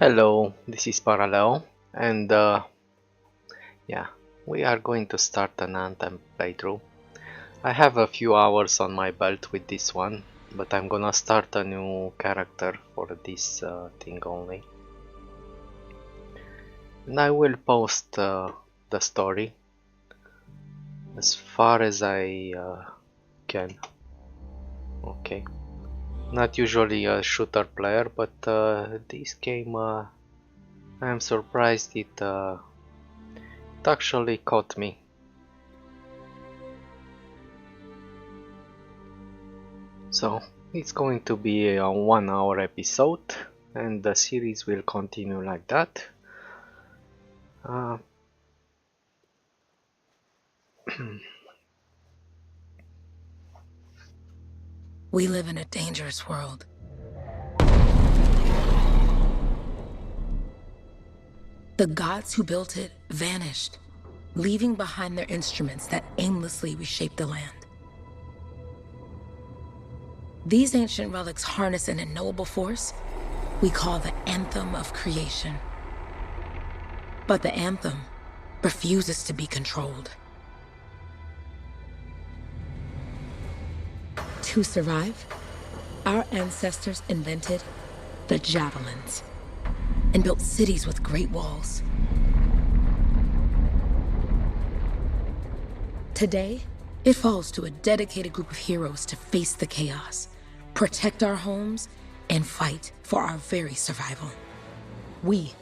Hello, this is Paraleo, and yeah, we are going to start an Anthem playthrough. I have a few hours on my belt with this one, but I'm gonna start a new character for this thing only. And I will post the story as far as I can. Okay. Not usually a shooter player, but this game I am surprised it actually caught me. So it's going to be a 1 hour episode and the series will continue like that. We live in a dangerous world. The gods who built it vanished, leaving behind their instruments that aimlessly reshape the land. These ancient relics harness an unknowable force we call the Anthem of creation. But the Anthem refuses to be controlled. To survive, our ancestors invented the javelins and built cities with great walls. Today, it falls to a dedicated group of heroes to face the chaos, protect our homes, and fight for our very survival. We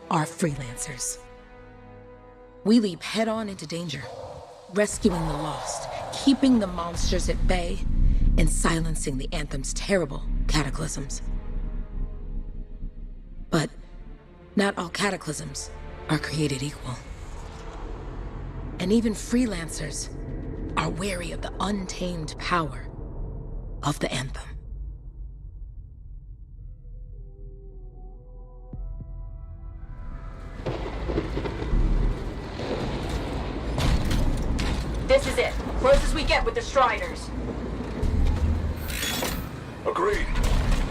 are freelancers. We leap head-on into danger, rescuing the lost, keeping the monsters at bay, and silencing the Anthem's terrible cataclysms. But not all cataclysms are created equal. And even freelancers are wary of the untamed power of the Anthem. This is it. Closest we get with the Striders. Agreed.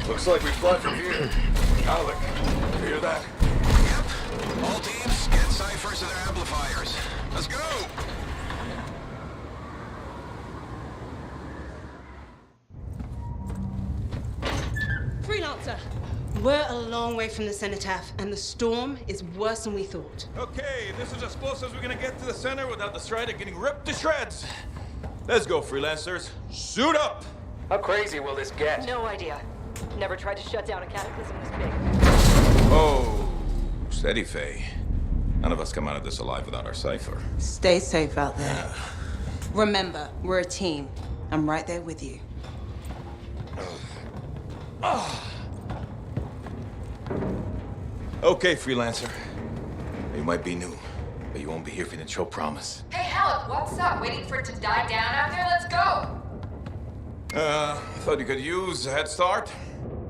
Looks like we fly from here. Alec, you hear that? Yep. All teams, get ciphers to their amplifiers. Let's go! Freelancer, we're a long way from the cenotaph, and the storm is worse than we thought. Okay, this is as close as we're gonna get to the center without the Strider getting ripped to shreds. Let's go, freelancers. Suit up! How crazy will this get? No idea. Never tried to shut down a cataclysm this big. Oh, steady, Faye. None of us come out of this alive without our cipher. Stay safe out there. Remember, we're a team. I'm right there with you. Okay, freelancer. You might be new, but you won't be here for the show promise. Hey, Alec, what's up? Waiting for it to die down out there? Let's go! Thought you could use a head start.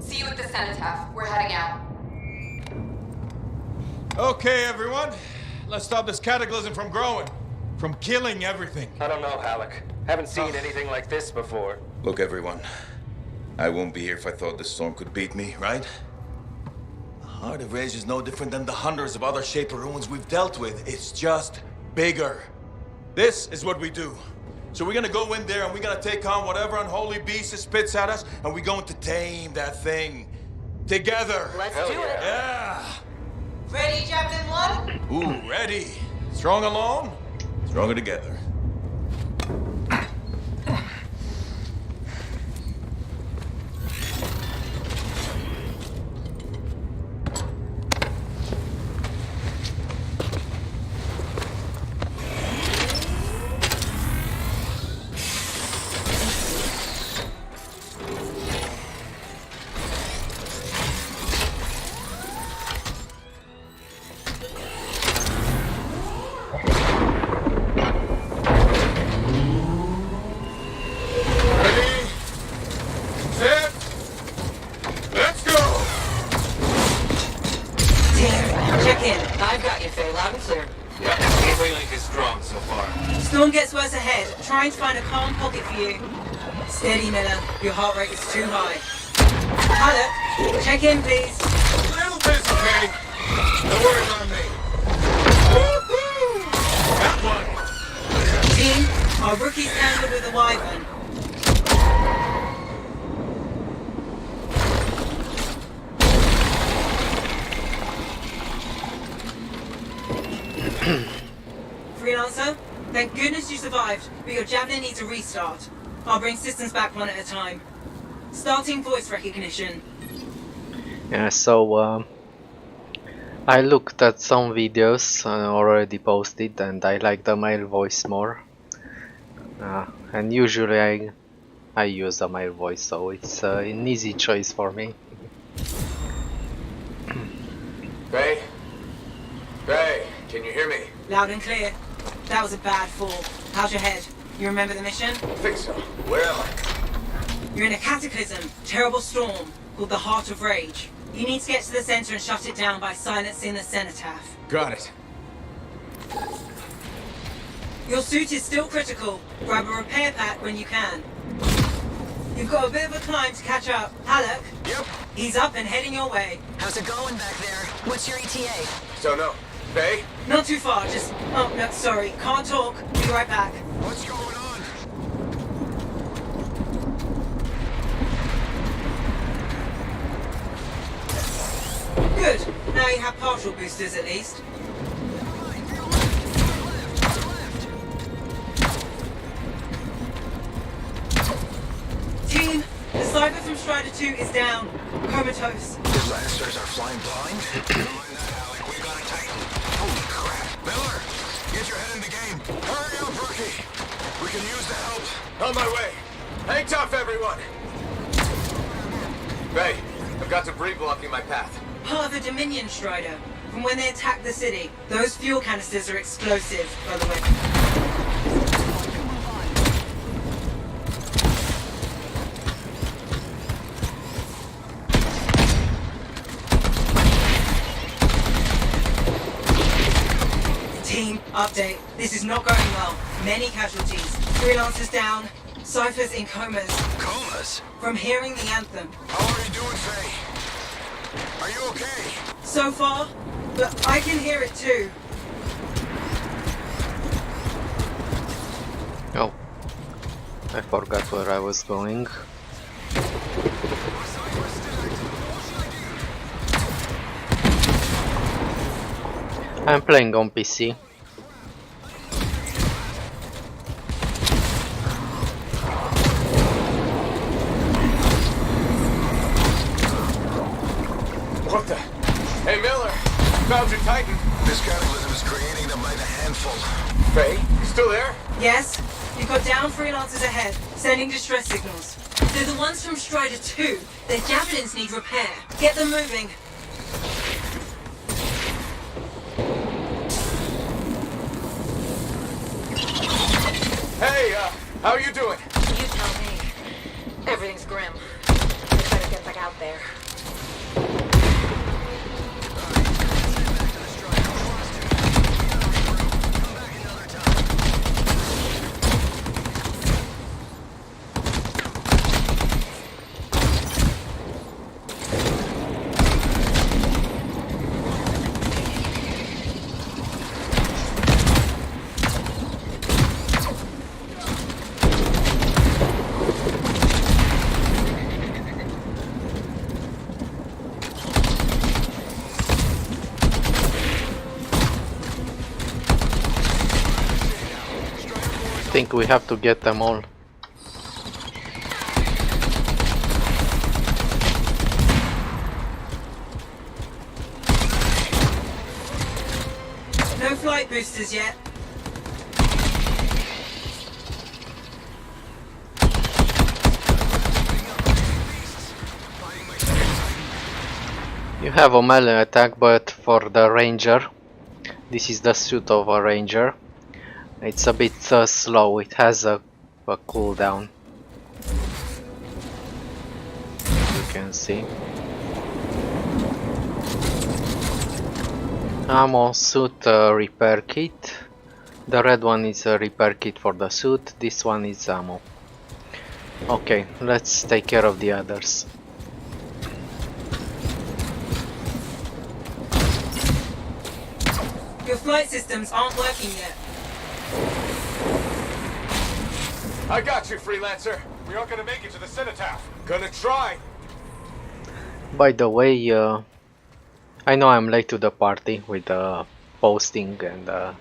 See you at the cenotaph. We're heading out. Okay, everyone. Let's stop this cataclysm from growing. From killing everything. I don't know, Alec. Haven't seen anything like this before. Look, everyone. I won't be here if I thought this storm could beat me, right? The Heart of Rage is no different than the hundreds of other Shaper ruins we've dealt with. It's just bigger. This is what we do. So we're gonna go in there and we're gonna take on whatever unholy beast it spits at us, and we're going to tame that thing. Together. Let's Hell do yeah. it. Yeah. Ready, Javelin 1? Ooh, ready. Strong alone, stronger together. I've got you, Faye. Loud and clear. Yep. Gateway link is strong so far. Storm gets worse ahead. Trying to find a calm pocket for you. Steady, Miller. Your heart rate is too high. Pilot, check in, please. Little This Kane. The word's on me. That one. Team, our rookie's handled with a wyvern. Freelancer, thank goodness you survived, but your javelin needs a restart. I'll bring systems back one at a time. Starting voice recognition. Yeah, so I looked at some videos already posted, and I like the male voice more. And usually I use a male voice, so it's an easy choice for me. Ray? Ray, can you hear me? Loud and clear. That was a bad fall. How's your head? You remember the mission? I think so. Where am I? You're in a cataclysm, terrible storm, called the Heart of Rage. You need to get to the center and shut it down by silencing the cenotaph. Got it. Your suit is still critical. Grab a repair pack when you can. You've got a bit of a climb to catch up. Halleck? Yep. He's up and heading your way. How's it going back there? What's your ETA? So no. Ray? Not too far, just... Oh, no, sorry. Can't talk. Be right back. What's going on? Good. Now you have partial boosters at least. Team, the Cypher from Strider 2 is down. Comatose. The Lancers are flying blind? Never mind that, Alec. We got a Titan. Holy crap. Miller, get your head in the game. Hurry up, rookie. We can use the help. On my way. Hang tough, everyone. Ray, I've got debris blocking my path. Part of the Dominion Strider. From when they attacked the city. Those fuel canisters are explosive, by the way. Team, update. This is not going well. Many casualties. Freelancers down. Cyphers in comas. Comas? From hearing the anthem. How are you doing, Faye? Are you okay? So far, but I can hear it too. Oh, I forgot where I was going. I'm playing on PC. What the? Hey, Miller! Found your Titan. This cataclysm is creating them by the handful. Ray, you still there? Yes, you've got down freelancers ahead, sending distress signals. They're the ones from Strider 2. Their javelins need repair. Get them moving. Hey, how are you doing? You tell me. Everything's grim. I better get back out there. I think we have to get them all. No flight boosters yet. You have a melee attack, but for the ranger, this is the suit of a ranger. It's a bit slow, it has a cooldown. You can see. Ammo, suit, repair kit. The red one is a repair kit for the suit, this one is ammo. Okay, let's take care of the others. Your flight systems aren't working yet. I got you, Freelancer. We aren't gonna make it to the cenotaph. Gonna try. By the way, I know I'm late to the party with posting and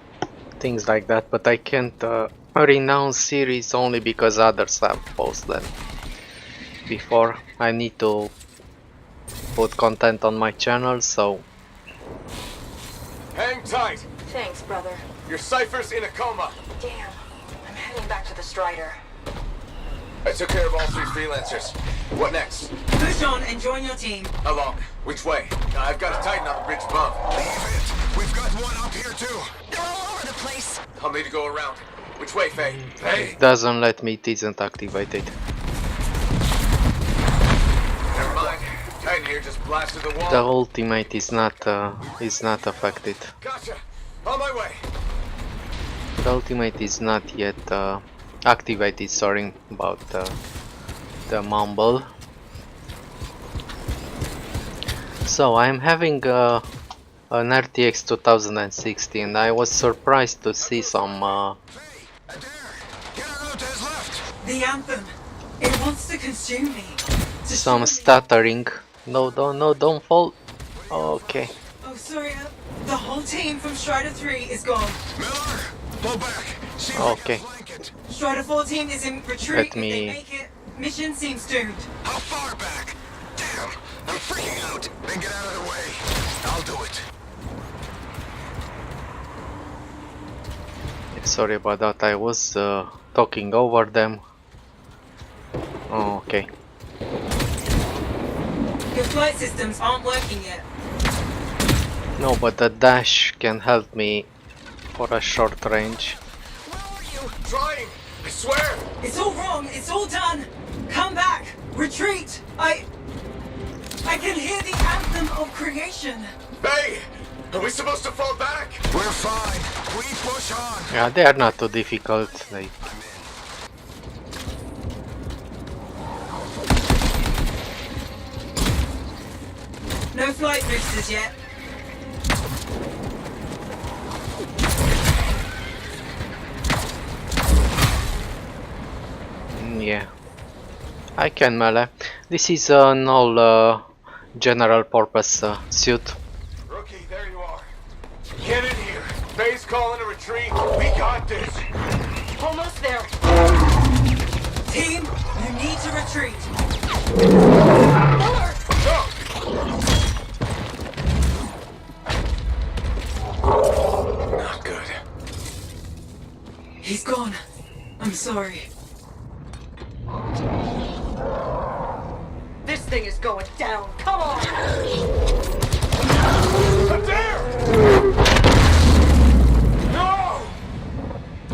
things like that, but I can't renounce series only because others have posted before. I need to put content on my channel, so Hang tight. Thanks, brother. Your cipher's in a coma. Damn. I'm heading back to the Strider. I took care of all 3 Freelancers. What next? Push on and join your team. How long? Which way? I've got a Titan on the bridge above. Leave it. We've got one up here too. They're all over the place. I'll need to go around. Which way, Faye? Faye? doesn't let me, it isn't activated. Never mind. Titan here just blasted the wall. The ultimate is not affected. Gotcha. On my way. The ultimate is not yet activated. Sorry about the mumble. So I'm having an RTX 2060 and I was surprised to see some The Anthem. It wants to consume me. some stuttering. No, don't fall. Okay. Oh, sorry. The whole team from Strider 3 is gone. Miller, pull back. See if we Okay. can flank it. Strider 14 is in retreat. Let If they me- make it, mission seems doomed. How far back? Damn, I'm freaking out. Then get out of the way. I'll do it. Sorry about that. I was talking over them. Oh, okay. Your flight systems aren't working yet. No, but the dash can help me for a short range. Where are you? Trying. I swear. It's all wrong. It's all done. Come back. Retreat. I can hear the anthem of creation. Faye! Are we supposed to fall back? We're fine. We push on. Yeah, they are not too difficult. Like, No flight boosters yet. yeah, I can melee. This is an all general purpose suit. Rookie, there you are. Get in here. Faye's calling a retreat. We got this. Almost there. Team, you need to retreat. Miller! Go! Not good. He's gone. I'm sorry. This thing is going down. Come on! Adair! No!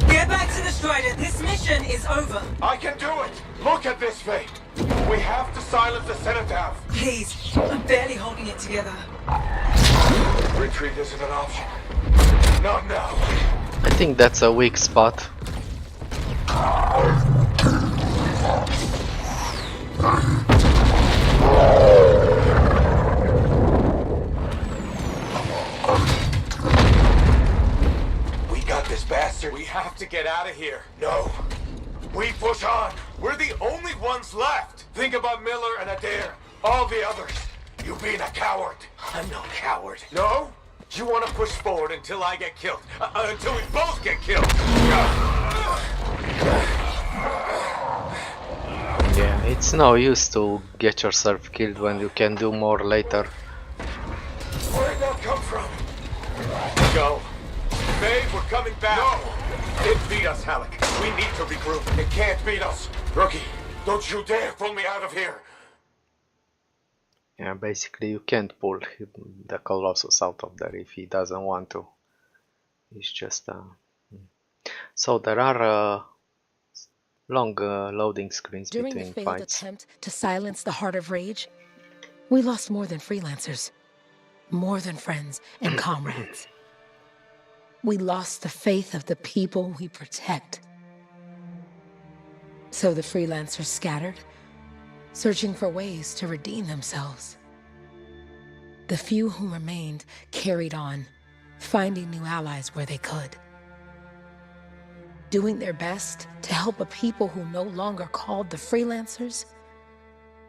Get back to the Strider. This mission is over. I can do it! Look at this, Faye! We have to silence the cenotaph! Please, I'm barely holding it together. Retreat isn't an option. Not now. I think that's a weak spot. We got this bastard. We have to get out of here. No. We push on. We're the only ones left. Think about Miller and Adair. All the others. You being a coward. I'm no coward. No? You want to push forward until I get killed. Until we both get killed. Yeah, it's no use to get yourself killed when you can do more later. Where'd that come from? Go. Babe, we're coming back. No! It beat us, Halleck. We need to regroup. It can't beat us. Rookie, don't you dare pull me out of here. Yeah, basically you can't pull the Colossus out of there if he doesn't want to. It's just so there are long loading screens During the between failed fights. attempt to silence the Heart of Rage, we lost more than freelancers, more than friends and comrades. We lost the faith of the people we protect. So the freelancers scattered, searching for ways to redeem themselves. The few who remained carried on, finding new allies where they could, doing their best to help a people who no longer called the freelancers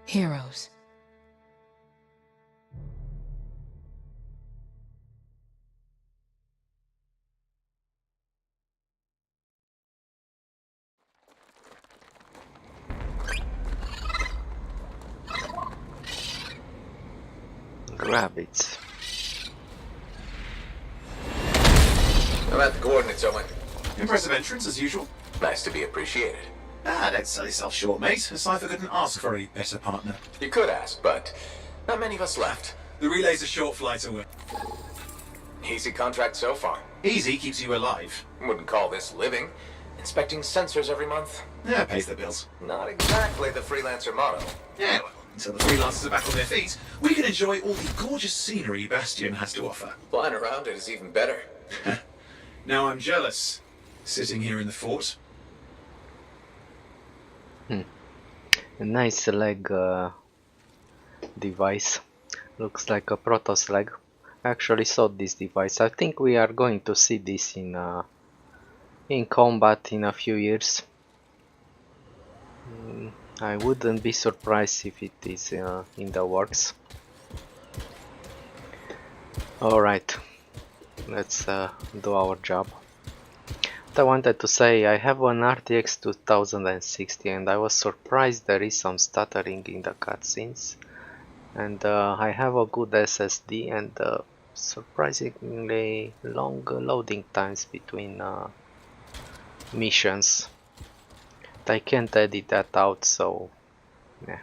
heroes. Rabbits. I'm at the coordinates, Owen. Impressive entrance, as usual. Nice to be appreciated. Don't sell yourself short, mate. A cipher couldn't ask for a better partner. You could ask, but not many of us left. The relay's a short flight away. Easy contract so far. Easy keeps you alive. Wouldn't call this living. Inspecting sensors every month. Yeah, pays the bills. Not exactly the freelancer motto. Yeah, well, until the freelancers are back on their feet, we can enjoy all the gorgeous scenery Bastion has to offer. Flying around it is even better. Now I'm jealous, sitting here in the fort. A nice leg device. Looks like a Protoss leg. I actually saw this device. I think we are going to see this in combat in a few years. I wouldn't be surprised if it is in the works. Alright, let's do our job. What I wanted to say, I have an RTX 2060 and I was surprised there is some stuttering in the cutscenes. And I have a good SSD and surprisingly long loading times between missions. I can't edit that out, so yeah,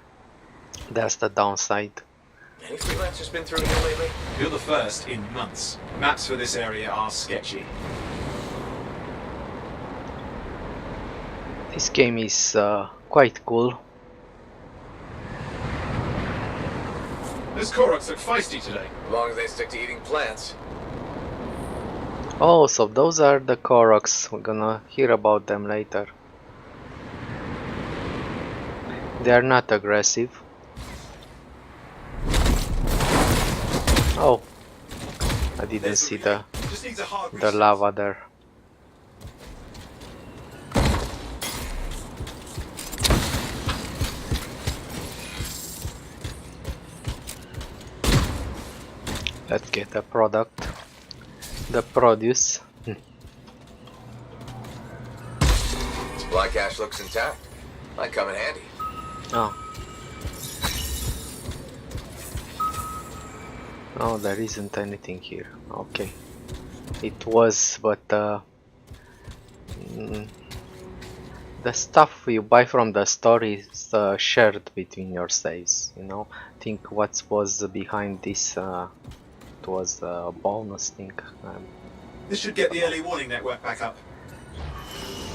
that's the downside. Any freelancers been through here lately? You're the first in months. Maps for this area are sketchy. This game is quite cool. Those Koroks look feisty today. As long as they stick to eating plants. Oh, so those are the Koroks. We're gonna hear about them later. They are not aggressive. Oh, I didn't see the lava there. Let's get the product, the produce. Supply cache looks intact. Might come in handy. Oh. Oh, there isn't anything here. Okay. It was, but the stuff you buy from the store is shared between your saves, you know. I think what was behind this it was a bonus thing. This should get the early warning network back up.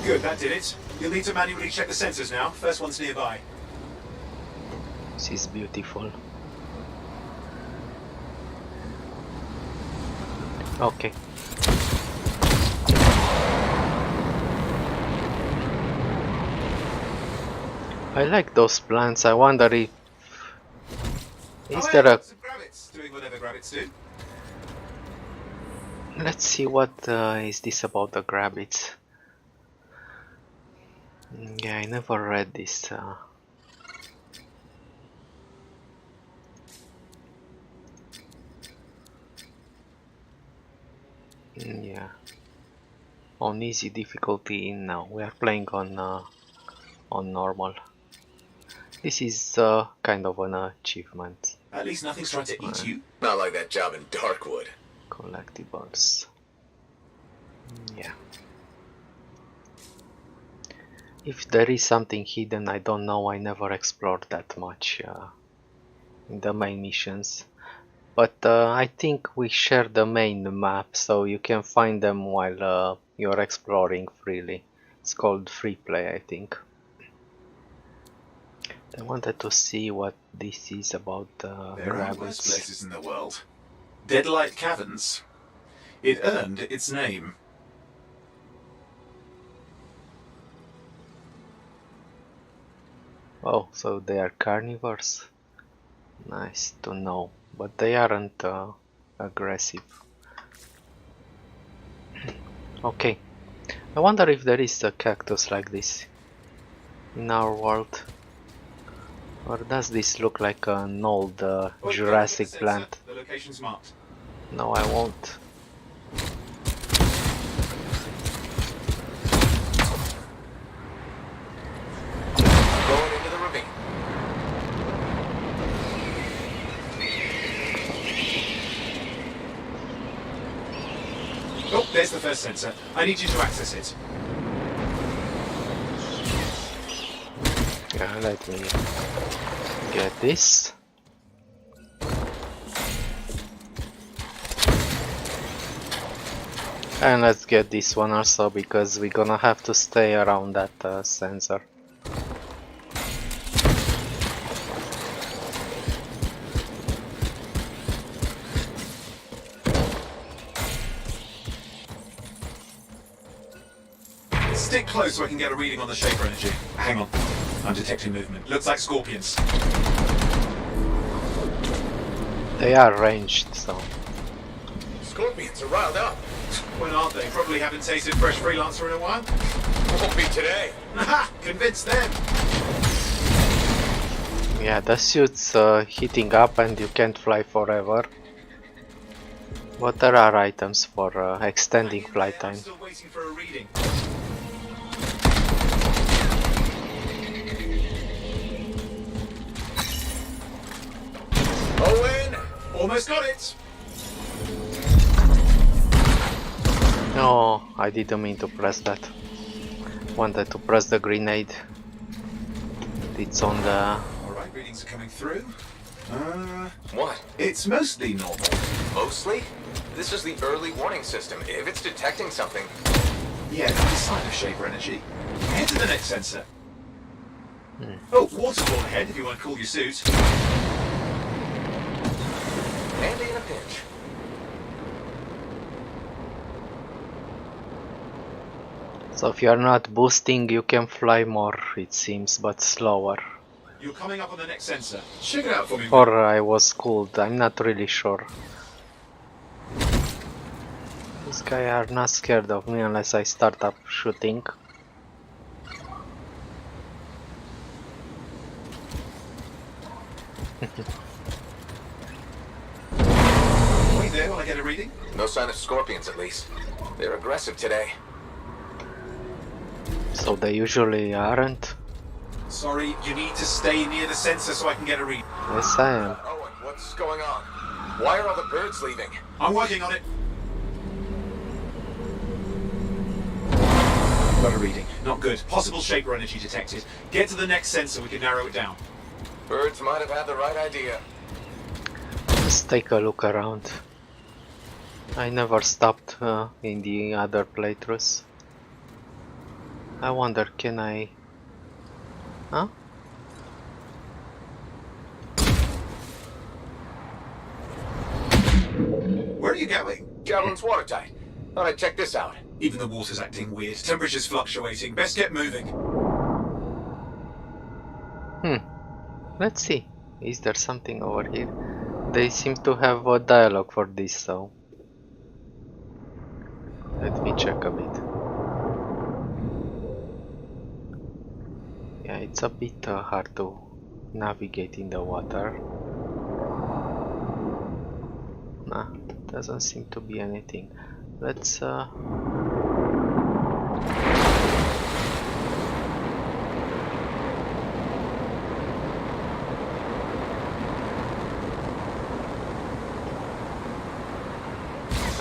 Good, that did it. You'll need to manually check the sensors now. First one's nearby. This is beautiful. Okay. I like those plants. I wonder if is there a... Some grabbits doing whatever grabbits do. Let's see what is this about the grabbits. Yeah, I never read this. Yeah, on easy difficulty in now. We are playing on normal. This is kind of an achievement. At least nothing's trying to eat you. Not like that job in Darkwood. Collectibles. Yeah. If there is something hidden, I don't know. I never explored that much in the main missions. But I think we share the main map, so you can find them while you're exploring freely. It's called free play, I think. I wanted to see what this is about There are worse rabbits. places in the world. Deadlight Caverns. It earned its name. Oh, so they are carnivores? Nice to know, but they aren't aggressive. Okay. I wonder if there is a cactus like this in our world. Or does this look like an old Jurassic plant? The location's marked. No, I won't. Going into the ravine. Oh, there's the first sensor. I need you to access it. Yeah, let me get this. And let's get this one also, because we're gonna have to stay around that sensor. Stick close so I can get a reading on the shaper energy. Hang on. I'm detecting movement. Looks like scorpions. They are ranged, so... Scorpions are riled up. When aren't they? Probably haven't tasted fresh freelancer in a while. Won't be today. Aha! Convince them! Yeah, the suit's heating up and you can't fly forever. But there are items for extending flight I'm time. still waiting for a reading. Owen! Almost got it! No, I didn't mean to press that. Wanted to press the grenade. It's on the... Alright, readings are coming through. What? It's mostly normal. Mostly? This is the early warning system. If it's detecting something... Yeah, no sign of shaper energy. Head to the next sensor. Oh, waterfall ahead if you want to cool your suit. Handy in a pinch. So if you are not boosting, you can fly more, it seems, but slower. You're coming up on the next sensor. Check it out for me. Or I was cooled, I'm not really sure. These guys are not scared of me unless I start up shooting. Wait there while I get a reading. No sign of scorpions, at least. They're aggressive today. So they usually aren't. Sorry, you need to stay near the sensor so I can get a read. Yes, I am. Owen, what's going on? Why are all the birds leaving? I'm working on it. Got a reading. Not good. Possible shaper energy detected. Get to the next sensor, we can narrow it down. Birds might have had the right idea. Let's take a look around. I never stopped in the other playthroughs. I wonder, can I... Huh? Where are you going? Javelin's watertight. Thought I'd check this out. Even the water's acting weird. Temperature's fluctuating. Best get moving. Let's see. Is there something over here? They seem to have a dialogue for this, so... Let me check a bit. Yeah, it's a bit hard to navigate in the water. Nah, doesn't seem to be anything. Let's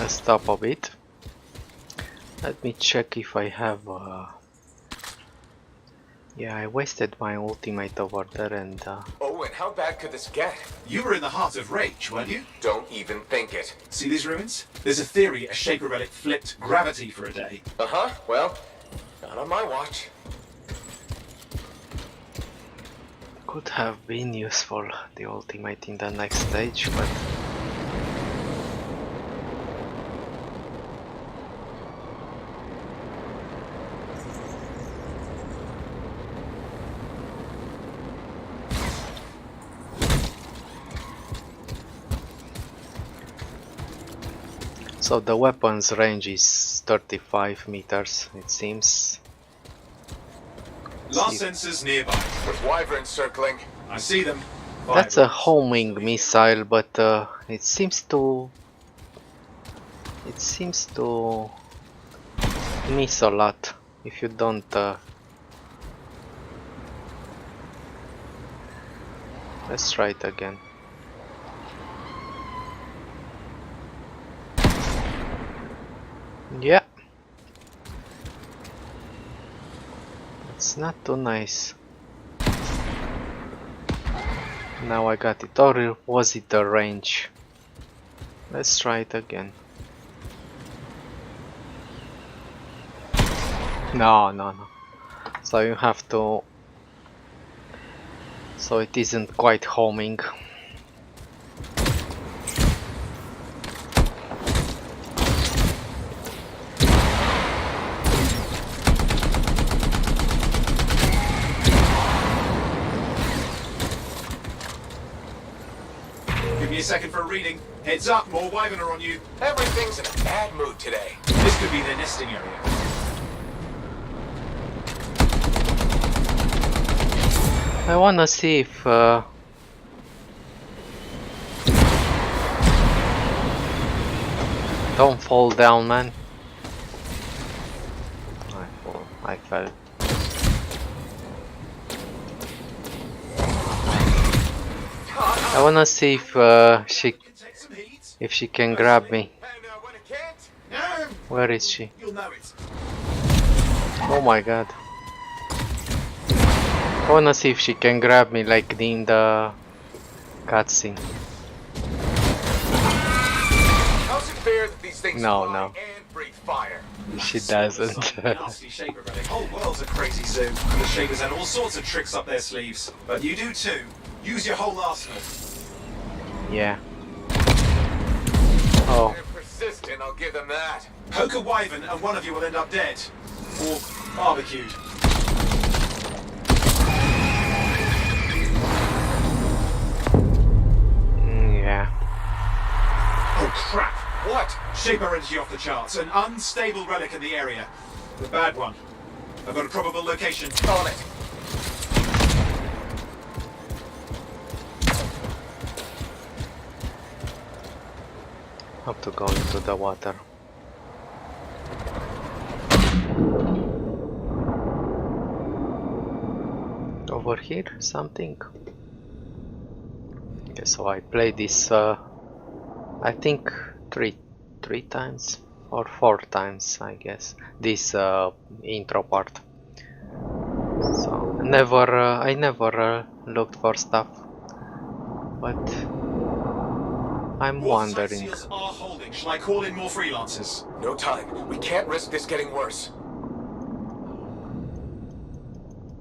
stop a bit. Let me check if I have yeah, I wasted my ultimate over there and Owen, how bad could this get? You were in the heart of Rage, weren't you? Don't even think it. See these ruins? There's a theory a shaper relic flipped gravity for a day. Uh-huh, well, not on my watch. could have been useful, the ultimate in the next stage, but so the weapons range is 35 meters, it seems. Last sensors nearby. With wyverns circling. I see them. That's a homing missile, but it seems to miss a lot if you don't. Let's try it again. Yeah, it's not too nice. Now I got it, or was it the range? Let's try it again. No. So you have to. So it isn't quite homing. Give me a second for a reading. Heads up, more wyvern are on you. Everything's in a bad mood today. This could be their nesting area. I wanna see if don't fall down, man. I fell. I wanna see if she can grab me. And when it can't, Where is she? You'll know it. Oh my god. I wanna see if she can grab me like in the cutscene. how's it fair that these things No, fly no. and breathe fire? She doesn't. Nasty shaper relic. Whole world's a crazy zoo. The shapers had all sorts of tricks up their sleeves. But you do too. Use your whole arsenal. Yeah. Oh, They're persistent, I'll give them that. Poke a wyvern and one of you will end up dead. Or barbecued. yeah. Oh crap! What? Shaper energy off the charts. An unstable relic in the area. The bad one. I've got a probable location. On it. Have to go into the water. Over here, something. Okay, so I played this. I think three times or 4 times, I guess. This intro part. So I never looked for stuff, but I'm More site wondering. seals are holding. Shall I call in more freelancers? No time. We can't risk this getting worse.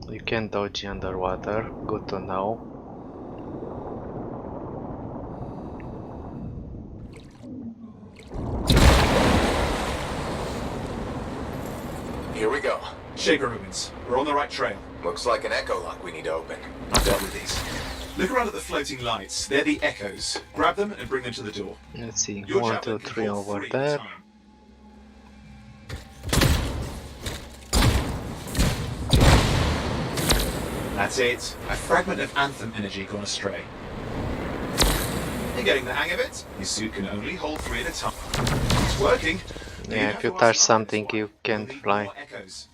You can dodge underwater. Good to know. Here we go. Shaper ruins. We're on the right trail. Looks like an echo lock we need to open. I've dealt with these. Look around at the floating lights. They're the echoes. Grab them and bring them to the door. Let's see. Your 1, javelin 2, can 3 hold over 3 at a there. time. That's it. A fragment of Anthem energy gone astray. You're getting the hang of it. Your suit can only hold 3 at a time. It's working. Now Yeah, have if you to touch ask something, others why. you can't We'll need fly. more echoes.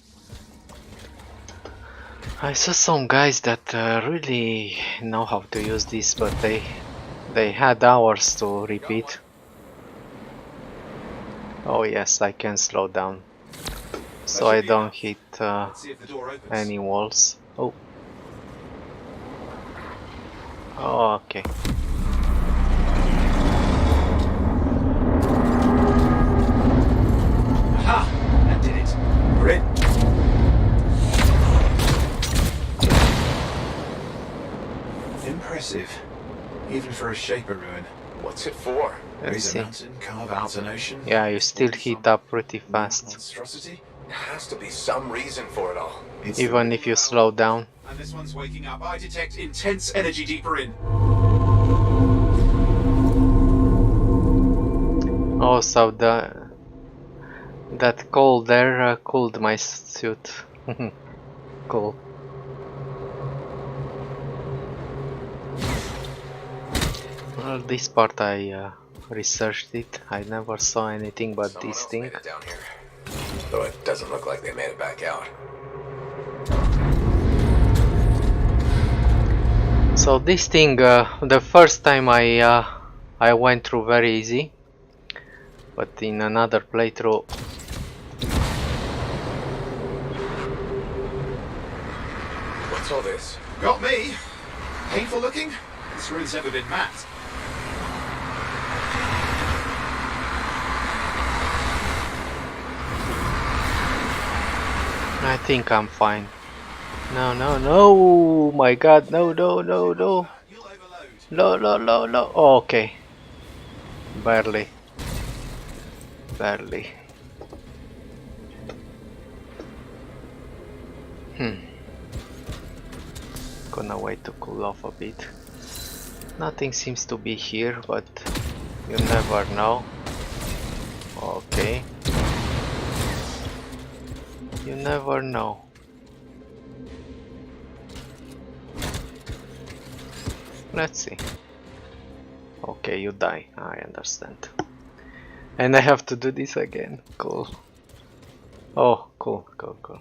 I saw some guys that really know how to use this, but they had hours to repeat. Oh yes, I can slow down, so I don't hit Let's see if the door opens. any walls. Oh. Oh, okay. Ha! That did it. We're in. Impressive. Even for a shaper ruin. What's it for? Let's Raise a see. mountain, carve out an ocean. Yeah, you still heat up pretty fast, Monstrosity. There has to be some reason for it all. It's even if you slow down. And this one's waking up. I detect intense energy deeper in. Oh, so That cold there cooled my suit. Cool. Well, this part I researched it. I never saw anything but Someone this else thing. made it down here. Though it doesn't look like they made it back out. So this thing, the first time I went through very easy, but in another playthrough, What's all this? Got me. Painful looking? This room's never been mapped. I think I'm fine. No, no, no! My God, no, no, no, no! You'll overload. No, no, no, no! Oh, okay. Barely. Barely. Gonna wait to cool off a bit. Nothing seems to be here, but you never know. Okay. You never know. Let's see. Okay, you die. I understand. And I have to do this again. Cool. Oh, cool, cool, cool.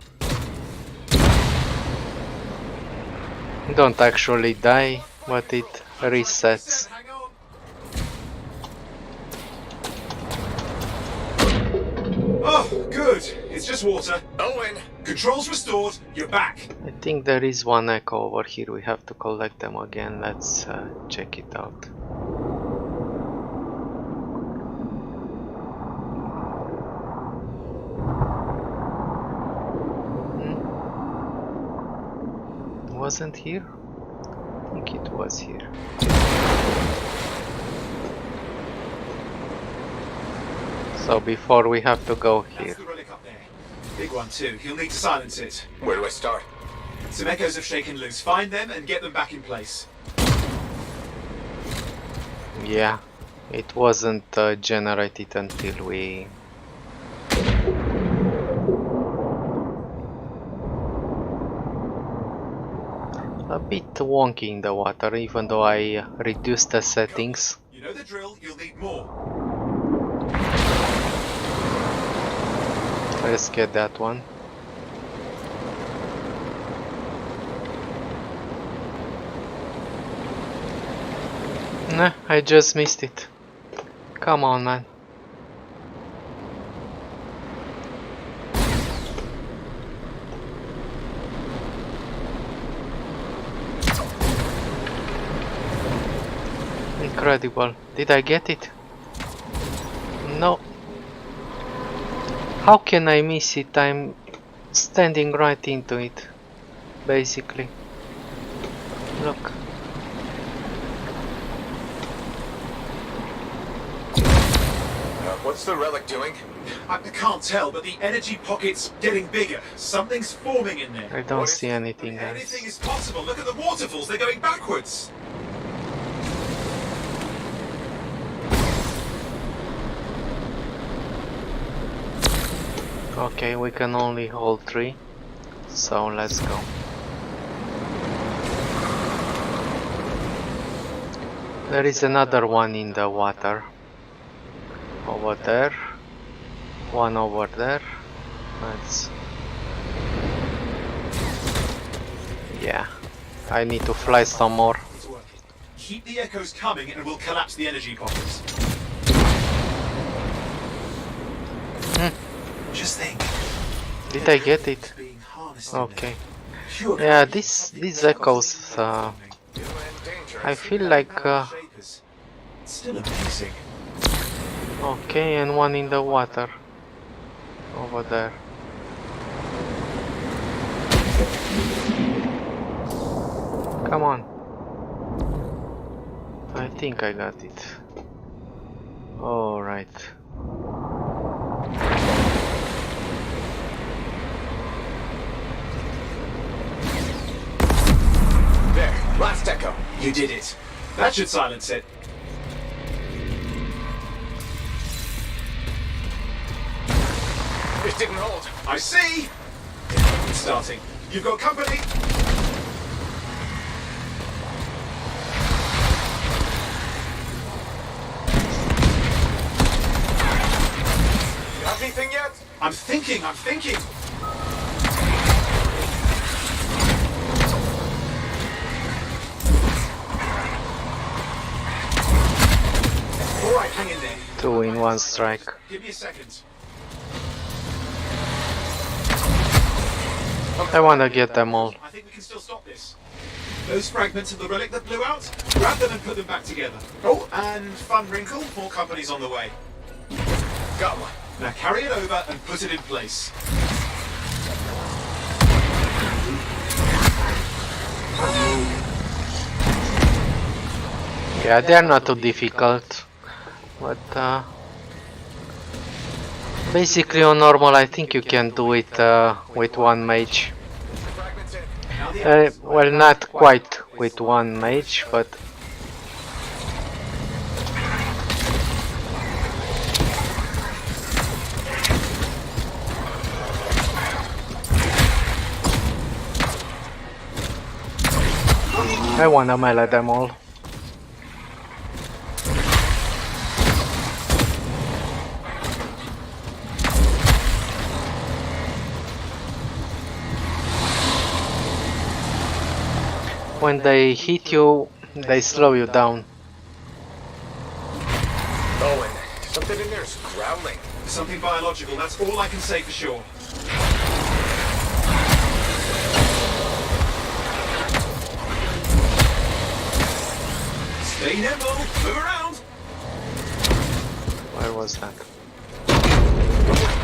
Don't actually die, but it resets. Hang on. Oh, good. It's just water. Owen! Controls restored. You're back. I think there is one echo over here. We have to collect them again. Let's check it out. Wasn't here? I think it was here. So before we have to go That's here. the relic up there. Big one too. You'll need to silence it. Where do I start? Some echoes have shaken loose. Find them and get them back in place. Yeah, it wasn't generated until we... A bit wonky in the water, even though I reduced the settings. You know the drill. You'll need more. Let's get that one. Nah, I just missed it. Come on, man. Incredible. Did I get it? No. How can I miss it? I'm standing right into it, basically. Look. What's the relic doing? I can't tell, but the energy pocket's getting bigger. Something's forming in there. I don't see anything Anything else. is possible. Look at the waterfalls. They're going backwards. Okay, we can only hold 3. So let's go. There is another one in the water. Over there. One over there. Let's... Yeah. I need to fly some more. It's working. Keep the echoes coming and we'll collapse the energy pockets. Just think. Did I get it? Being harnessed in there. Okay. Pure Yeah, these echoes, I feel like, Shapers. It's still amazing. okay, and one in the water, over there. Come on. I think I got it. Alright. There, last echo. You did it. That should silence it. It didn't hold. I see. It's starting. You've got company. You have anything yet? I'm thinking. All right, hang in there. 2 in 1 strike. Give me a second. I wanna get them all. I think we can still stop this. Those fragments of the relic that blew out, grab them and put them back together. Oh, and fun wrinkle, more company's on the way. Got one. Now carry it over and put it in place. Yeah, they're not too difficult, but basically on normal I think you can do it with one mage. Well, not quite with one mage, but I wanna melee them all. When they hit you, they slow you down. Owen, something in there's growling. Something biological, that's all I can say for sure. Stay nimble, move around. Where was that?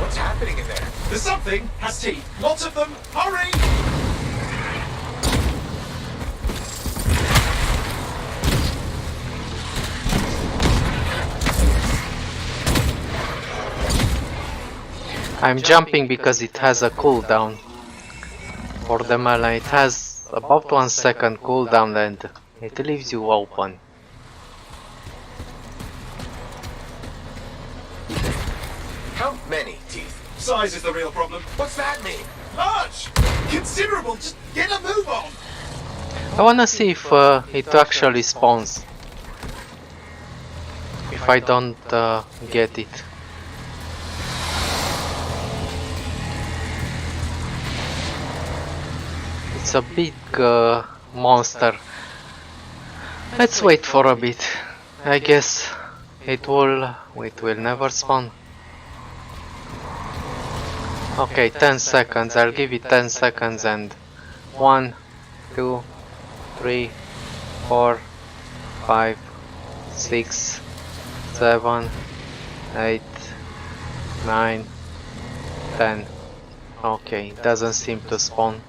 What's happening in there? There's something, has teeth, lots of them, hurry! I'm jumping because it has a cooldown. For the melee it has about 1 second cooldown and it leaves you open. How many teeth? Size is the real problem. What's that mean? Large! Considerable, just get a move on! I wanna see if it actually spawns. If I don't get it. It's a big monster. Let's wait for a bit. I guess it will never spawn. Okay, 10 seconds. I'll give it 10 seconds and 1, 2, 3, 4, 5, 6, 7, 8, 9, 10. Okay, doesn't seem to spawn.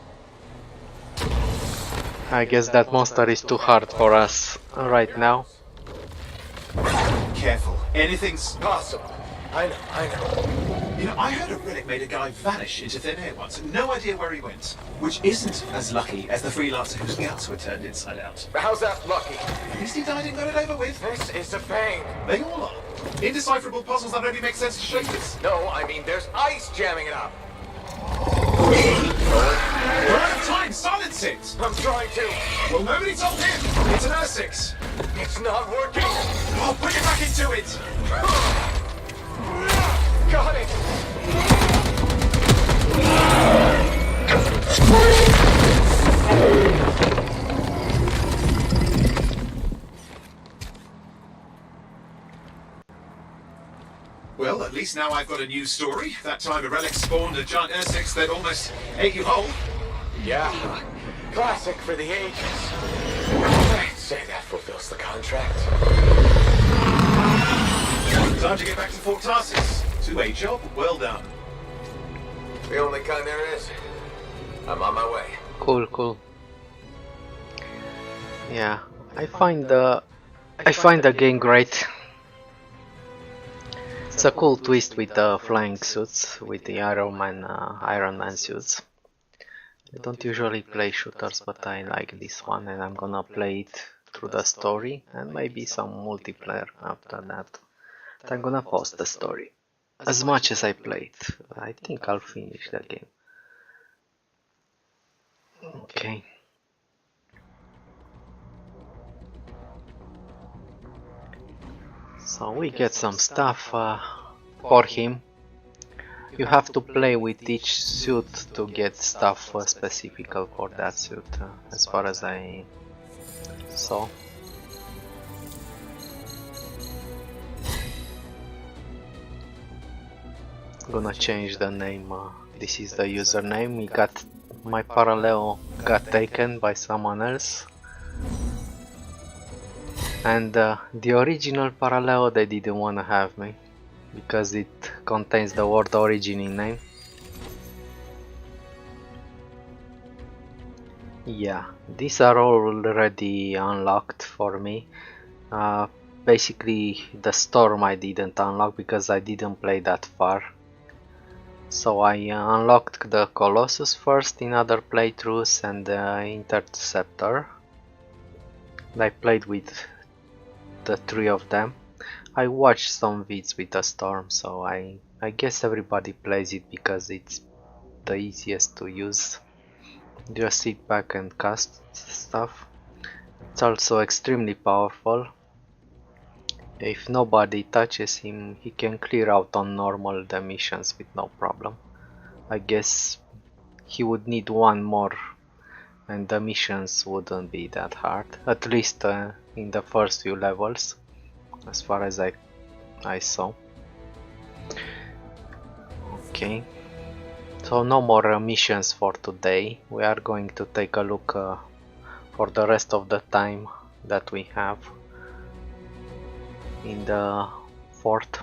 I guess that monster is too hard for us right now. Careful, anything's Possible. I know. You know, I heard a relic made a guy vanish into thin air once, and no idea where he went. Which isn't as lucky as the freelancer whose guts were turned inside out. How's that lucky? At least he died and got it over with. This is a pain. They all are. Indecipherable puzzles that only make sense to shapers. No, I mean there's ice jamming it up. We're out of time, silence it! I'm trying to. Well, nobody told him. It's an Ursix. It's not working. I'll put it back into it. Got it. Well, at least now I've got a new story. That time a relic spawned a giant Ursix that almost ate you whole. Yeah. Classic for the ages. I'd say that fulfills the contract. Time to get back to Fort Tarsis. 2A job, well done. The only kind there is. I'm on my way. Cool, cool. Yeah, I find the game great. It's a cool twist with the flying suits, with the Iron Man suits. I don't usually play shooters, but I like this one, and I'm gonna play it through the story and maybe some multiplayer after that. I'm gonna post the story. as much as I played. I think I'll finish the game. Okay. So we get some stuff for him. You have to play with each suit to get stuff specific for that suit, as far as I saw. Gonna change the name. This is the username. My Paraleo got taken by someone else. And the original Paraleo, they didn't wanna have me because it contains the word origin in name. Yeah, these are already unlocked for me. Basically the storm I didn't unlock because I didn't play that far. So I unlocked the Colossus first in other playthroughs and the Interceptor. I played with the three of them. I watched some vids with the storm, so I guess everybody plays it because it's the easiest to use. Just sit back and cast stuff. It's also extremely powerful. If nobody touches him, he can clear out on normal the missions with no problem. I guess he would need one more and the missions wouldn't be that hard, at least in the first few levels, as far as I saw. Okay, so no more missions for today. We are going to take a look for the rest of the time that we have in the fort.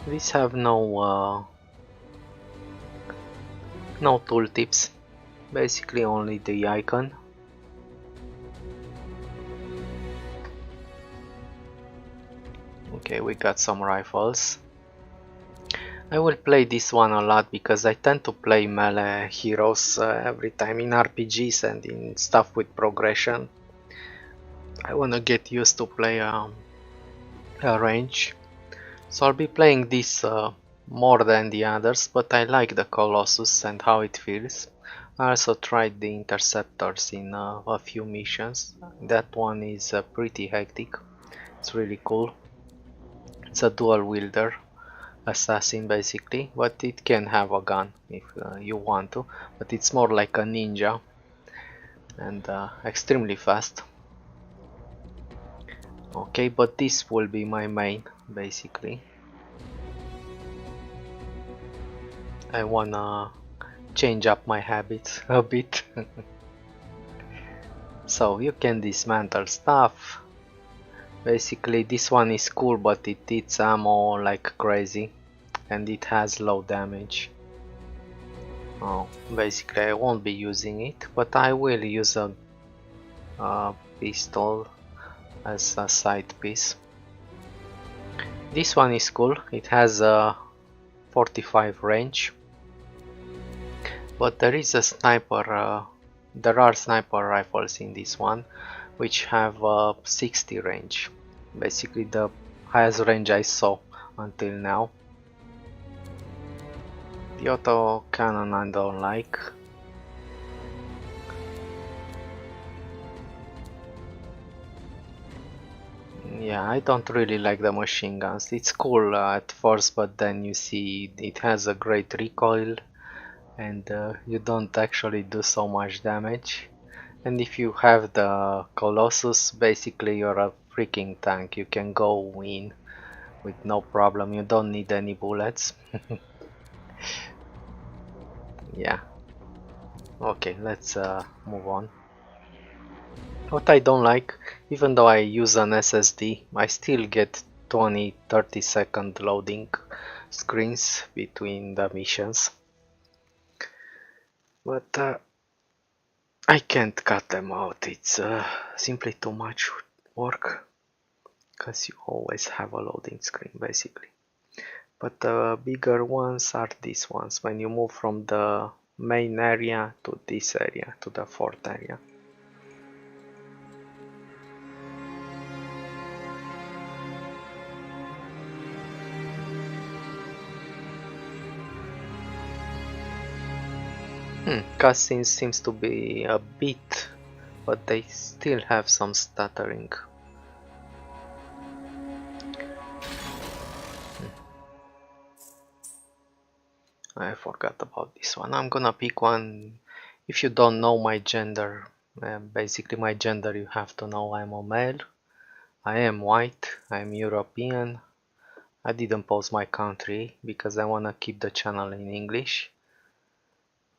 These have no tooltips, basically only the icon. Okay, we got some rifles. I will play this one a lot because I tend to play melee heroes every time in RPGs and in stuff with progression. I wanna get used to play a range. So I'll be playing this more than the others, but I like the Colossus and how it feels. I also tried the Interceptors in a few missions. That one is pretty hectic. It's really cool. It's a dual wielder assassin basically, but it can have a gun if you want to, but it's more like a ninja and extremely fast. Okay, but this will be my main basically. I wanna change up my habits a bit. So you can dismantle stuff. Basically this one is cool, but it eats ammo like crazy and it has low damage. Oh, basically I won't be using it, but I will use a pistol as a side piece. This one is cool, it has a 45 range, but there is a sniper, there are sniper rifles in this one which have 60 range, basically the highest range I saw until now. The auto cannon I don't like. Yeah, I don't really like the machine guns. It's cool at first, but then you see it has a great recoil and you don't actually do so much damage. And if you have the Colossus, basically you're a freaking tank. You can go in with no problem. You don't need any bullets. Yeah. Okay, let's move on. What I don't like, even though I use an SSD, I still get 20-30 second loading screens between the missions. But I can't cut them out, it's simply too much work, because you always have a loading screen basically. But the bigger ones are these ones, when you move from the main area to this area, to the fort area. Cutscenes seems to be a bit, but they still have some stuttering. I forgot about this one. I'm gonna pick one. If you don't know my gender, basically my gender you have to know I'm a male. I am white, I'm European. I didn't post my country because I wanna keep the channel in English.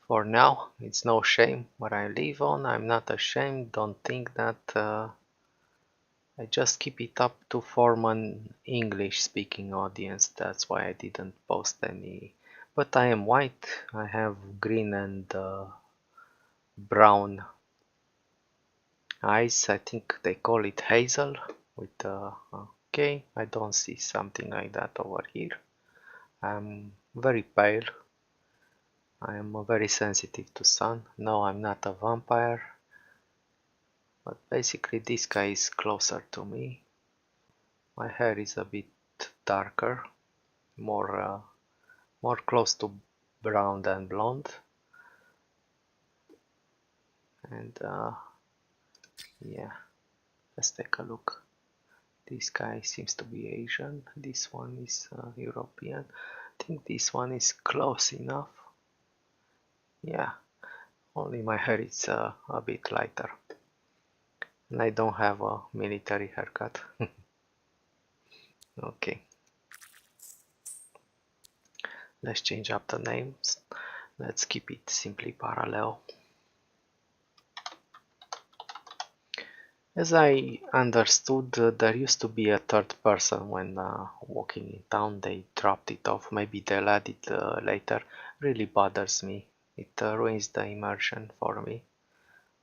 For now, it's no shame where I live on. I'm not ashamed. Don't think that I just keep it up to form an English speaking audience. That's why I didn't post any. But I am white. I have green and brown eyes. I think they call it hazel. With okay, I don't see something like that over here. I'm very pale. I am very sensitive to sun. No, I'm not a vampire. But basically this guy is closer to me. My hair is a bit darker, more close to brown than blonde. And yeah, let's take a look. This guy seems to be Asian. This one is European. I think this one is close enough. Yeah, only my hair is a bit lighter. And I don't have a military haircut. Okay. Let's change up the names. Let's keep it simply Paraleo. As I understood, there used to be a third person when walking in town. They dropped it off. Maybe they'll add it later. Really bothers me. It ruins the immersion for me.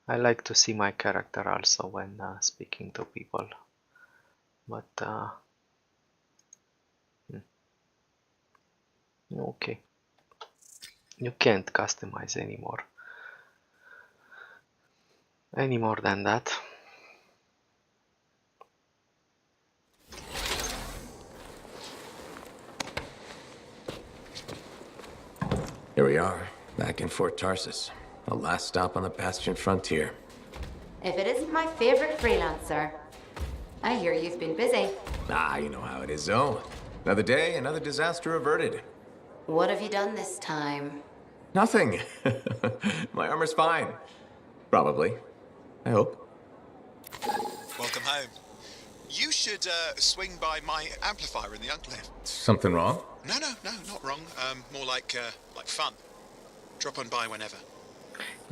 I like to see my character also when speaking to people. But okay, you can't customize anymore. Any more than that. Here we are, back in Fort Tarsus. The last stop on the Bastion frontier. If it isn't my favorite freelancer. I hear you've been busy. Ah, you know how it is, though. Another day, another disaster averted. What have you done this time? Nothing. My armor's fine. Probably. I hope. Welcome home. You should swing by my amplifier in the Unclave. Something wrong? No, not wrong. More like fun. Drop on by whenever.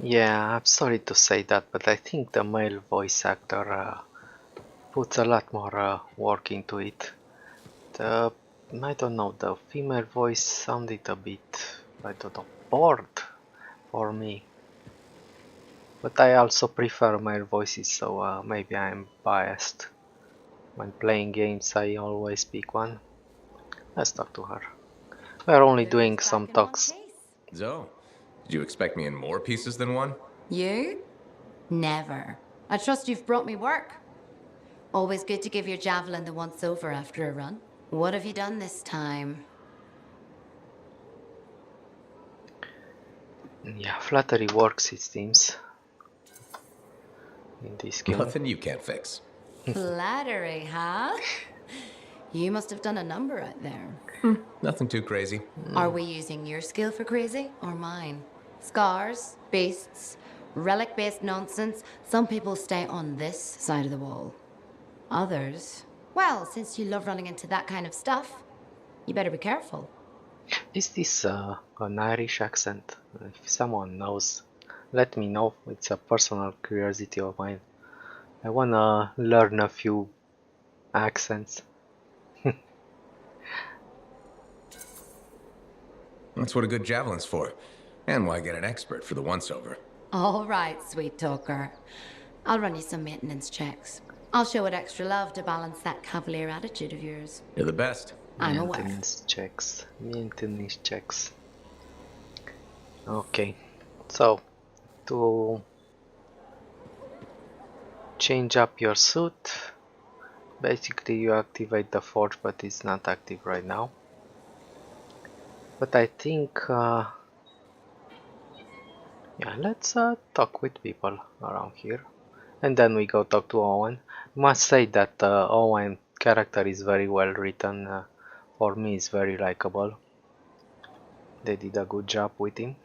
Yeah, I'm sorry to say that, but I think the male voice actor puts a lot more work into it. I don't know, the female voice sounded a bit, I don't know, bored for me. But I also prefer male voices, so maybe I'm biased. When playing games, I always pick one. Let's talk to her. We're only doing some talks. Zoe, did you expect me in more pieces than one? You? Never. I trust you've brought me work. Always good to give your javelin the once-over after a run. What have you done this time? Yeah, flattery works, it seems. In this game. Nothing you can't fix. Flattery, huh? You must have done a number out there. Nothing too crazy. Are we using your skill for crazy or mine? Scars, beasts, relic-based nonsense. Some people stay on this side of the wall. Others, well, since you love running into that kind of stuff, you better be careful. Is this an Irish accent? If someone knows, let me know. It's a personal curiosity of mine. I wanna learn a few accents. That's what a good javelin's for. And why get an expert for the once-over. All right, sweet talker. I'll run you some maintenance checks. I'll show it extra love to balance that cavalier attitude of yours. You're the best. I'm aware. Maintenance checks. Okay, so to change up your suit, basically you activate the forge, but it's not active right now. But I think Yeah, let's talk with people around here. And then we go talk to Owen. Must say that Owen character is very well written. For me, it's very likable. They did a good job with him.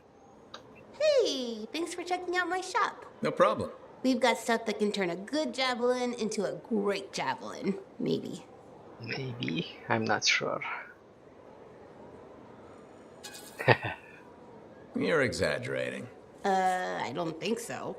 Hey, thanks for checking out my shop. No problem. We've got stuff that can turn a good javelin into a great javelin. Maybe. Maybe, I'm not sure. You're exaggerating. I don't think so.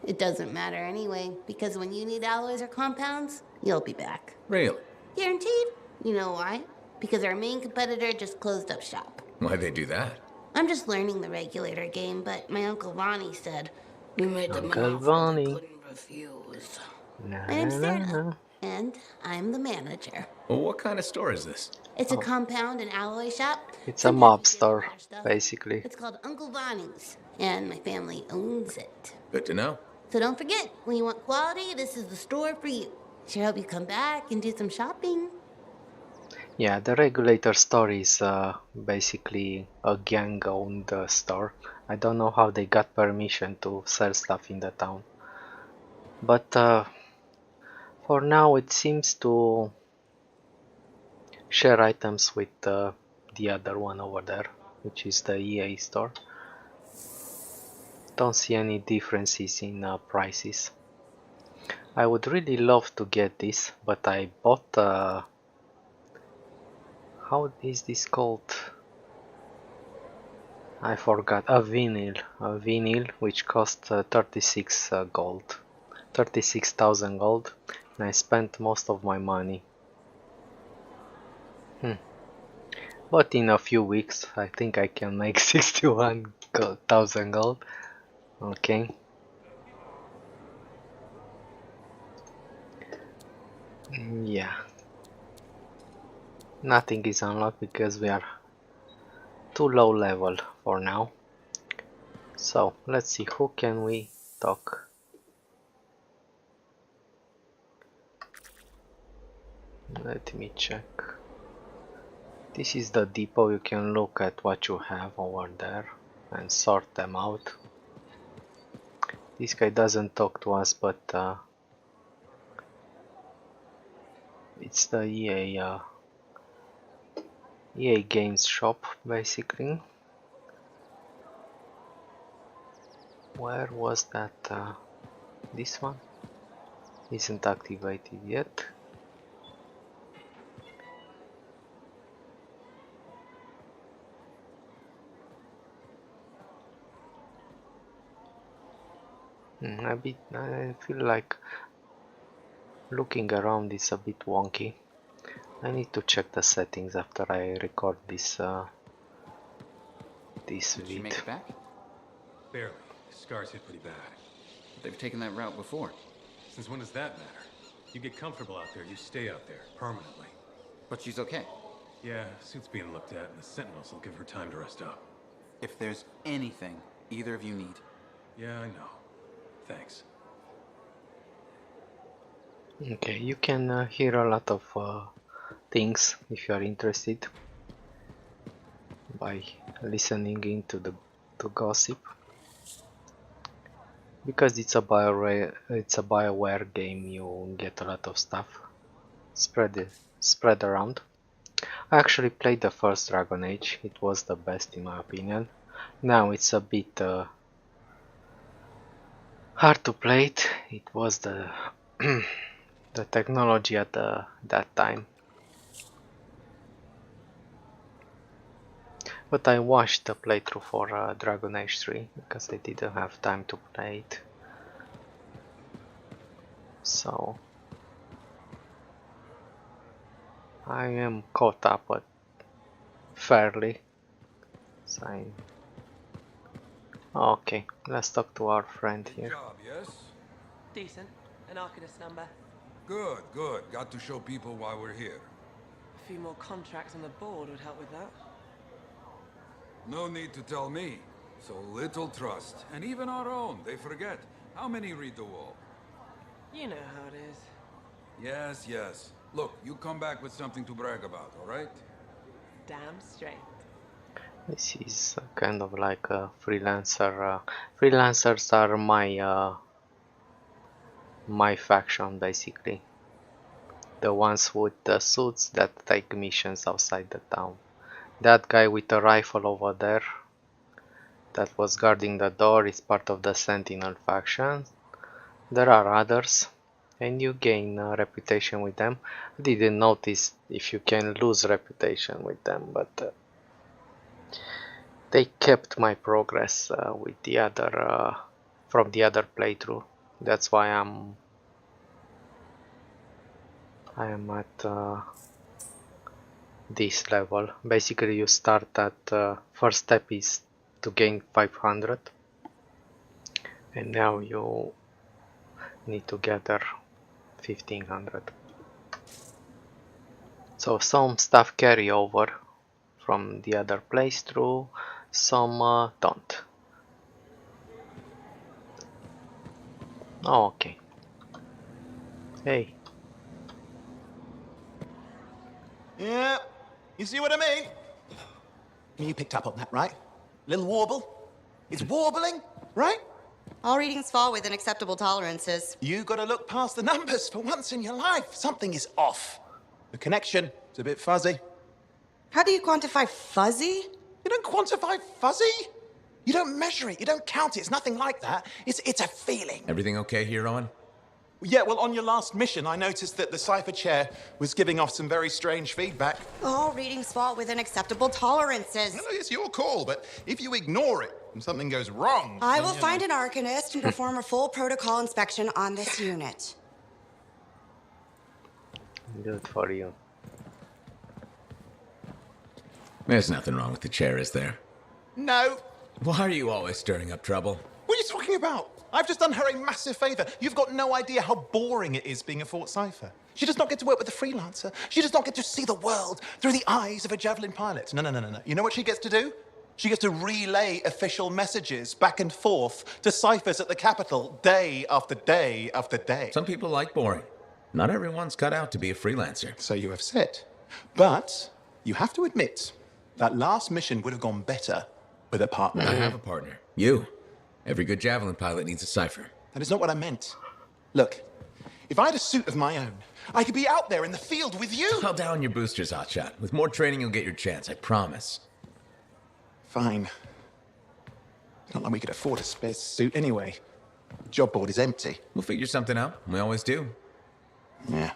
It doesn't matter anyway, because when you need alloys or compounds, you'll be back. Really? Guaranteed? You know why? Because our main competitor just closed up shop. Why'd they do that? I'm just learning the regulator game, but my Uncle Ronnie said, we made them an Uncle offer they Ronnie. couldn't refuse. Na, My name's na, Sarah, na. and I'm the manager. Well, what kind of store is this? It's a Oh. compound and alloy shop. It's a Sometimes mob we get store, some other stuff. basically. It's called Uncle Ronnie's, and my family owns it. Good to know. So don't forget, when you want quality, this is the store for you. Sure hope you come back and do some shopping. Yeah, the regulator store is basically a gang-owned store. I don't know how they got permission to sell stuff in the town. But for now it seems to share items with the other one over there, which is the EA store. Don't see any differences in prices. I would really love to get this, but I bought how is this called? I forgot. A vinyl which cost 36 gold, 36,000 gold, and I spent most of my money. But in a few weeks, I think I can make 61,000 gold. Okay. Yeah. Nothing is unlocked because we are too low level for now. So let's see, who can we talk? Let me check. This is the depot. You can look at what you have over there and sort them out. This guy doesn't talk to us, but it's the EA Games shop basically. Where was that? This one isn't activated yet. I feel like looking around is a bit wonky. I need to check the settings after I record this this Did you vid. make it back? Barely. Scars hit pretty bad. They've taken that route before. Since when does that matter? You get comfortable out there, you stay out there, permanently. But she's okay. Yeah, suit's being looked at, and the Sentinels will give her time to rest up. If there's anything either of you need. Yeah, I know. Thanks. Okay, you can hear a lot of things if you are interested by listening into the gossip. Because it's a BioWare game, you get a lot of stuff spread around. I actually played the first Dragon Age. It was the best in my opinion. Now it's a bit hard to play it. It was the the technology at that time. But I watched the playthrough for Dragon Age 3 because I didn't have time to play it. So I am caught up but fairly. So okay, let's talk to our friend here. Job, yes? Decent. An Arcanist number. Good, good. Got to show people why we're here. A few more contracts on the board would help with that. No need to tell me. So little trust. And even our own, they forget. How many read the wall? You know how it is. Yes, yes. Look, you come back with something to brag about, all right? Damn straight. This is kind of like a freelancer. Freelancers are my faction basically. The ones with the suits that take missions outside the town. That guy with a rifle over there that was guarding the door is part of the Sentinel faction. There are others, and you gain reputation with them. I didn't notice if you can lose reputation with them, but they kept my progress with the other from the other playthrough. That's why I am at this level. Basically, you start at first step is to gain 500, and now you need to gather 1500. So some stuff carry over from the other playthrough, some don't. Oh, okay. Hey. Yeah, you see what I mean? You picked up on that, right? Little warble? It's warbling, right? All readings fall within acceptable tolerances. You gotta look past the numbers for once in your life. Something is off. The connection is a bit fuzzy. How do you quantify fuzzy? You don't quantify fuzzy? You don't measure it, you don't count it, it's nothing like that. It's a feeling. Everything okay here, Owen? Yeah, well, on your last mission, I noticed that the cipher chair was giving off some very strange feedback. All readings fall within acceptable tolerances. No, it's your call, but if you ignore it and something goes wrong... I will find an Arcanist and perform a full protocol inspection on this unit. Good for you. There's nothing wrong with the chair, is there? No. Why are you always stirring up trouble? What are you talking about? I've just done her a massive favor. You've got no idea how boring it is being a Fort Cipher. She does not get to work with a freelancer. She does not get to see the world through the eyes of a Javelin pilot. No. You know what she gets to do? She gets to relay official messages back and forth to ciphers at the capital day after day after day. Some people like boring. Not everyone's cut out to be a freelancer. So you have said. But you have to admit, that last mission would have gone better with a partner. I have a partner. You. Every good Javelin pilot needs a cipher. That is not what I meant. Look, if I had a suit of my own, I could be out there in the field with you. Call down your boosters, Hotshot. With more training, you'll get your chance, I promise. Fine. Not like we could afford a spare suit anyway. The job board is empty. We'll figure something out. We always do. Yeah.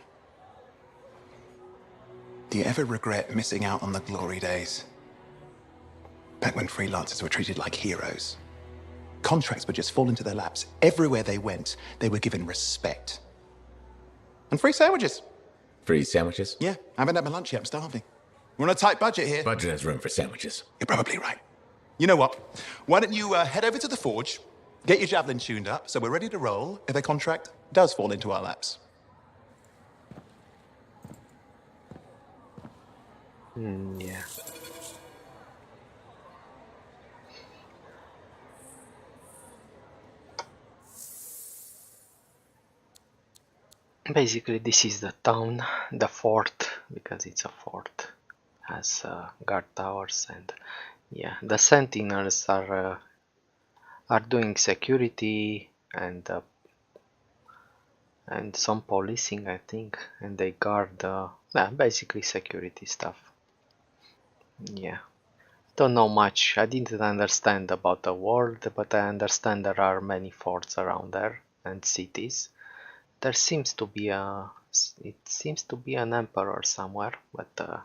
Do you ever regret missing out on the glory days? Back when freelancers were treated like heroes. Contracts would just fall into their laps. Everywhere they went, they were given respect. And free sandwiches. Free sandwiches? Yeah, I haven't had my lunch yet. I'm starving. We're on a tight budget here. Budget has room for sandwiches. You're probably right. You know what? Why don't you head over to the forge, get your Javelin tuned up, so we're ready to roll if a contract does fall into our laps. Yeah. Basically, this is the town, the fort, because it's a fort, has guard towers, and yeah, the sentinels are doing security and some policing, I think, and they guard basically security stuff. Yeah, don't know much. I didn't understand about the world, but I understand there are many forts around there and cities. There seems to be an emperor somewhere, but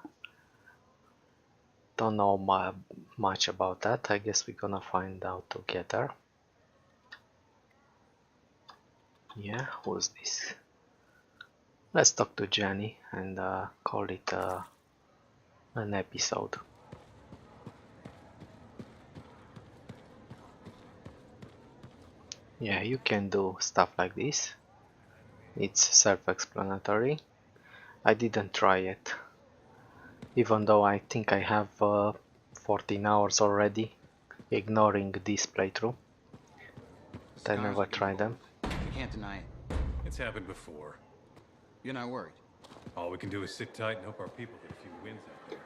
don't know much about that. I guess we're gonna find out together. Yeah, who's this? Let's talk to Jenny and call it an episode. Yeah, you can do stuff like this. It's self-explanatory. I didn't try it, even though I think I have 14 hours already, ignoring this playthrough. But I never tried them. You can't deny it. It's happened before. You're not worried. All we can do is sit tight and hope our people get a few wins out there.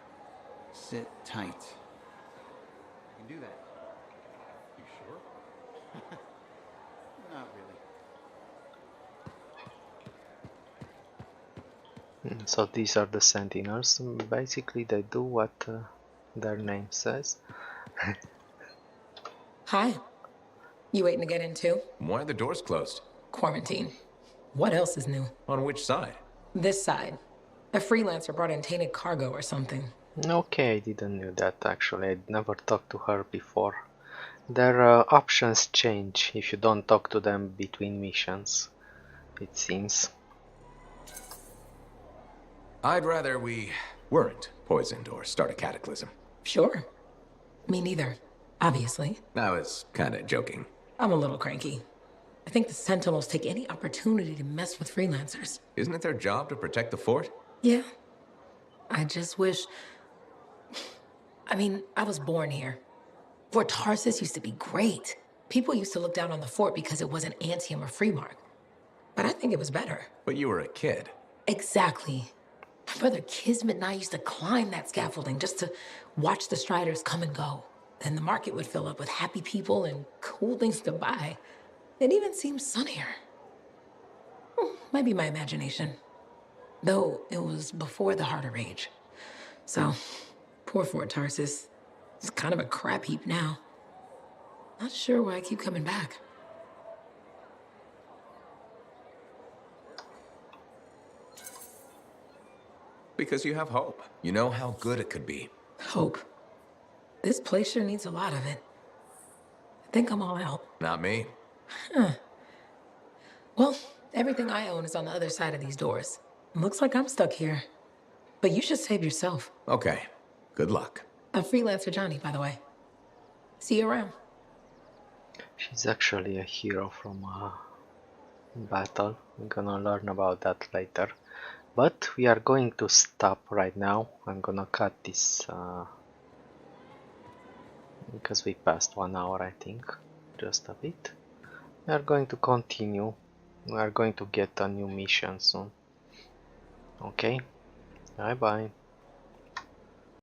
Sit tight. can do that. You sure? Not really. So these are the Sentinels. Basically, they do what their name says. Hi. You waiting to get in too? Why are the doors closed? Quarantine. What else is new? On which side? This side. A freelancer brought in tainted cargo or something. Okay, I didn't know that actually. I'd never talked to her before. Their options change if you don't talk to them between missions, it seems. I'd rather we weren't poisoned or start a cataclysm. Sure. Me neither. Obviously. I was kinda joking. I'm a little cranky. I think the Sentinels take any opportunity to mess with freelancers. Isn't it their job to protect the fort? Yeah. I just wish... I mean, I was born here. Fort Tarsus used to be great. People used to look down on the fort because it wasn't Anthem or Freemark. But I think it was better. But you were a kid. Exactly. My brother Kismet and I used to climb that scaffolding just to watch the Striders come and go. Then the market would fill up with happy people and cool things to buy. It even seemed sunnier. Might be my imagination. Though it was before the Harder Age. So, poor Fort Tarsus. It's kind of a crap heap now. Not sure why I keep coming back. Because you have hope. You know how good it could be. Hope. This place sure needs a lot of it. I think I'm all out. Not me. Huh. Well, everything I own is on the other side of these doors. Looks like I'm stuck here. But you should save yourself. Okay. Good luck. I'm Freelancer Johnny, by the way. See you around. She's actually a hero from battle. We're gonna learn about that later. But we are going to stop right now. I'm gonna cut this because we passed 1 hour, I think, just a bit. We are going to continue. We are going to get a new mission soon. Okay, bye bye.